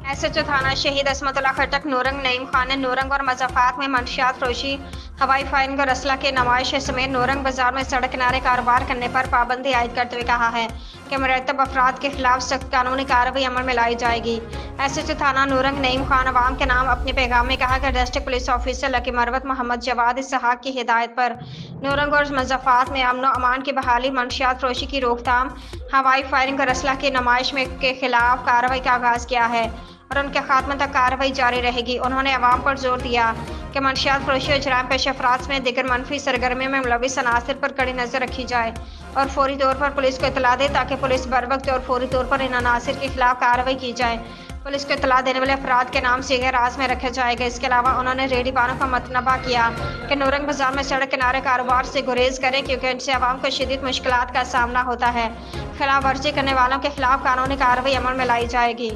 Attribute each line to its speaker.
Speaker 1: SHO थाना शहीद असमतुल्ला खटक नूरंग नईम खान ने नूरंग और मज़ाफ़ात में मंशियात फरोशी, हवाई फायरिंग और असला की नुमाइश समेत नूरंग बाजार में सड़क किनारे कारोबार करने पर पाबंदी आयद करते हुए कहा है कि मुरतब अफराद के खिलाफ सख्त कानूनी कार्रवाई अमल में लाई जाएगी। एसएचओ थाना नूरंग नईम खान अवाम के नाम अपने पैगाम में कहा कि district police officer Lakki Marwat Mohammad Jawad Ishaq की हिदायत पर नूरंग और मज़ाफ़ात में अमन अमान की बहाली, मंशियात फरोशी की रोकथाम, हवाई फायरिंग और असला की नुमाइश में के खिलाफ कार्रवाई का आगाज़ किया है और उनके खात्मे तक कार्रवाई जारी रहेगी। उन्होंने अवाम पर जोर दिया कि मंशियात फरोशी और जराइम पेशा अफराद में दिगर मनफी सरगर्मी में मुलविस अनासर पर कड़ी नज़र रखी जाए और फौरी तौर पर पुलिस को इतला दे ताकि पुलिस बर वक्त और फौरी तौर पर इन अनासर के खिलाफ कार्रवाई की जाए। पुलिस को इतला देने वाले अफराद के नाम सीधे राज में रखा जाएगा। इसके अलावा उन्होंने रेडी बानों का मतनबा किया कि नूरंग बाजार में सड़क किनारे कारोबार से गुरेज करें क्योंकि इनसे अवाम को शदीद मुश्किलात का सामना होता है। खिलाफ वर्जी करने वालों के खिलाफ कानूनी कार्रवाई अमल में लाई जाएगी।